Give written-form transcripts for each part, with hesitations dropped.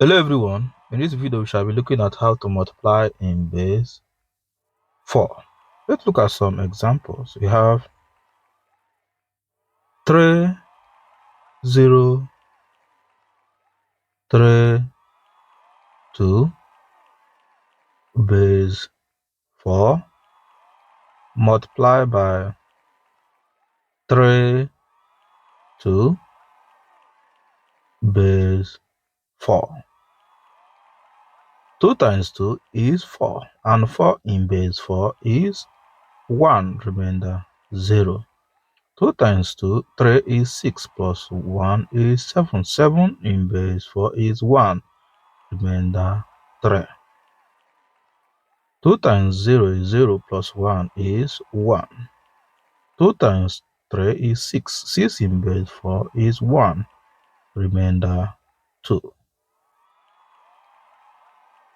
Hello everyone, in this video we shall be looking at how to multiply in base 4. Let's look at some examples. We have 3, 0, 3, 2 base 4 multiply by 3, 2 base 4. 2 times 2 is 4 and 4 in base 4 is 1, remainder 0. 2 times 2, 3 is 6 plus 1 is 7. 7 in base 4 is 1, remainder 3. 2 times 0 is 0 plus 1 is 1. 2 times 3 is 6. 6 in base 4 is 1, remainder 2.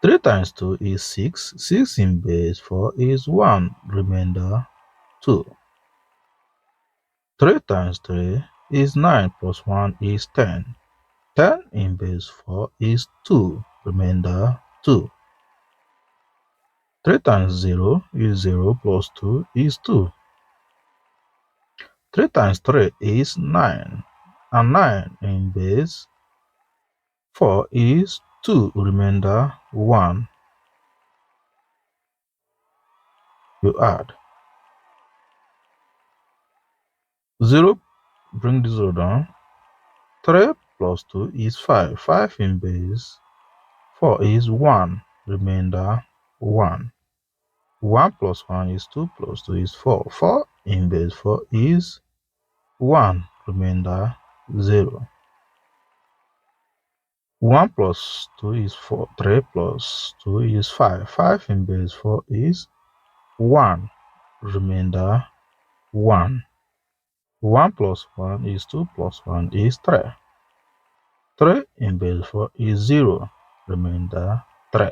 3 times 2 is 6. 6 in base 4 is 1, remainder 2. 3 times 3 is 9 plus 1 is 10. 10 in base 4 is 2, remainder 2. 3 times 0 is 0 plus 2 is 2. 3 times 3 is 9, and 9 in base 4 is 2, remainder 1. You add 0, bring the 0 down. 3 plus 2 is 5. 5 in base 4 is 1, remainder 1. 1 plus 1 is 2 plus 2 is 4. 4 in base 4 is 1, remainder 0. 1 plus 2 is 4. 3 plus 2 is 5. 5 in base 4 is 1, remainder 1. 1 plus 1 is 2 plus 1 is 3. 3 in base 4 is 0, remainder 3.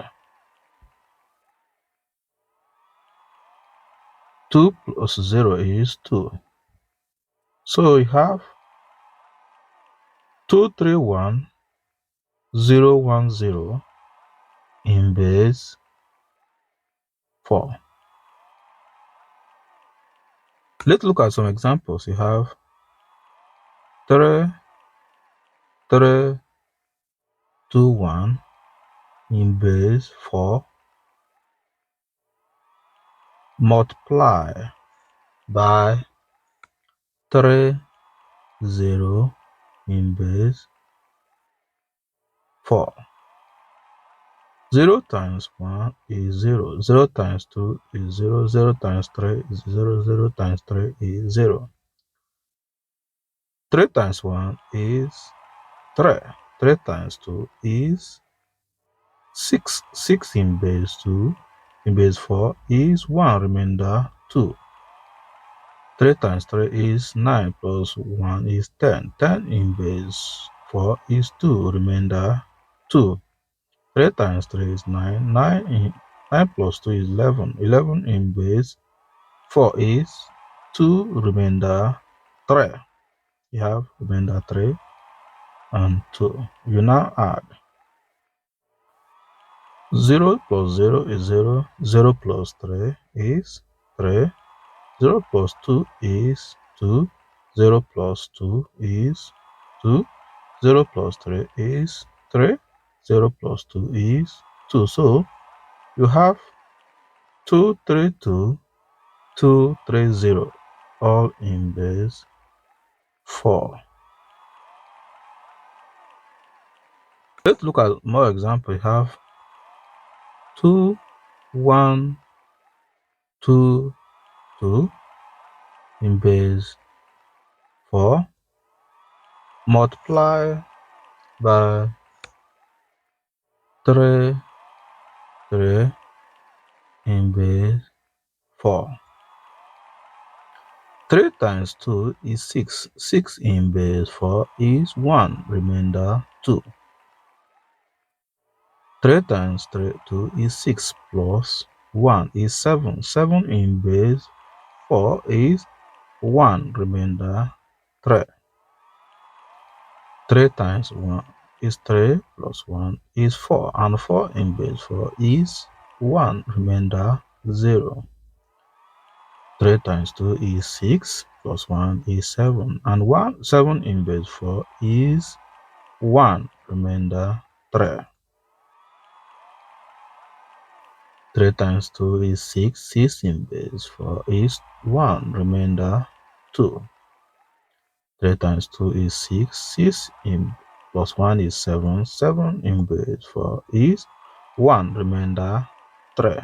2 plus 0 is 2. So we have 231 010 in base 4. Let's look at some examples. You have 3, 3, 2, 1 in base 4 multiply by 3, 0 in base 4. 0 times 1 is 0. 0 times 2 is 0. 0 times 3 is 0. 0 times 3 is 0. 3 times 1 is 3. 3 times 2 is 6. 6 in base 2 in base 4 is 1, remainder 2. 3 times 3 is 9 plus 1 is 10. 10 in base 4 is 2, remainder 2. 3 times 3 is 9. 9 plus 2 is 11. 11 in base 4 is 2, remainder 3. You have remainder 3 and 2. You now add 0 plus 0 is 0. 0 plus 3 is 3. 0 plus 2 is 2. 0 plus 2 is 2. 0 plus 3 is 3. 0 plus 2 is 2. So you have 232, 230, all in base 4. Let's look at more example. You have 2, 1, 2, 2 in base 4 multiply by 3, 3 in base 4. 3 times 2 is 6. 6 in base 4 is 1, remainder 2. 3 times 2 is 6 plus 1 is 7. 7 in base 4 is 1, remainder 3. 3 times 1 is 3 plus 1 is 4, and 4 in base 4 is 1, remainder 0. 3 times 2 is 6 plus 1 is 7, and 7 in base 4 is 1, remainder 3. 3 times 2 is 6, 6 in base 4 is 1, remainder 2. 3 times 2 is 6, 6 in plus 1 is 7, 7 in base 4 is 1, remainder 3.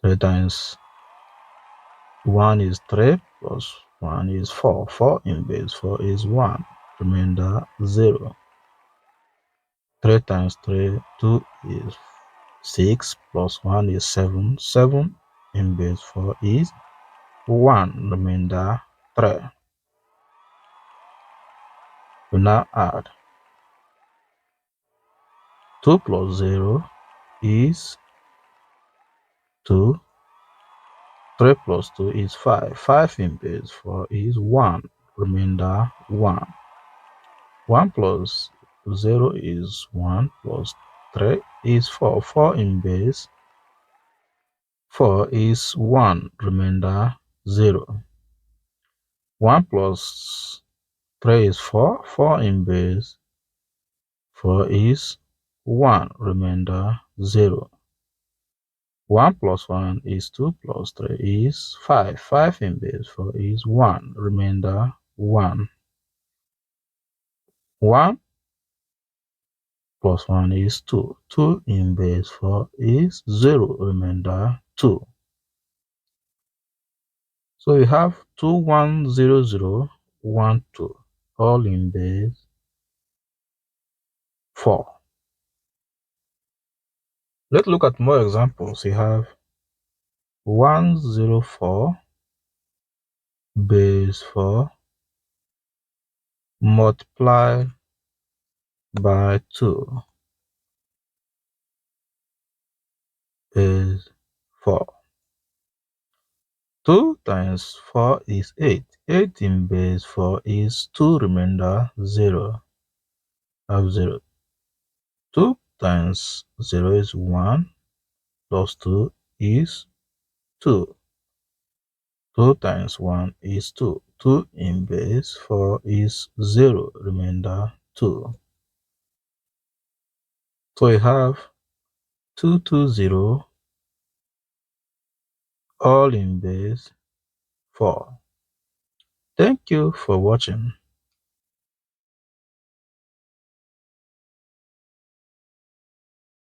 3 times 1 is 3 plus 1 is 4, 4 in base 4 is 1, remainder 0. 3 times 3, 2 is 6 plus 1 is 7, 7 in base 4 is 1, remainder 3. We now add 2 plus 0 is 2, 3 plus 2 is 5, 5 in base 4 is 1, remainder 1. 1 plus 0 is 1 plus 3 is 4, 4 in base 4 is 1, remainder 0. 1 plus 3 is 4, 4 in base 4 is 1, remainder 0. 1 plus 1 is 2 plus 3 is 5, 5 in base 4 is 1, remainder 1. 1 plus 1 is 2, 2 in base 4 is 0, remainder 2. So you have 2 1 0 0 1 2, all in base 4. Let's look at more examples. You have 1 0 4 base 4 multiplied by 2 base 4. 2 times 4 is 8. 8 in base 4 is 2, remainder 0. Have 0. 2 times 0 is 1 plus 2 is 2. 2 times 1 is 2. 2 in base 4 is 0, remainder 2. So we have 2 2 0, all in base 4. Thank you for watching.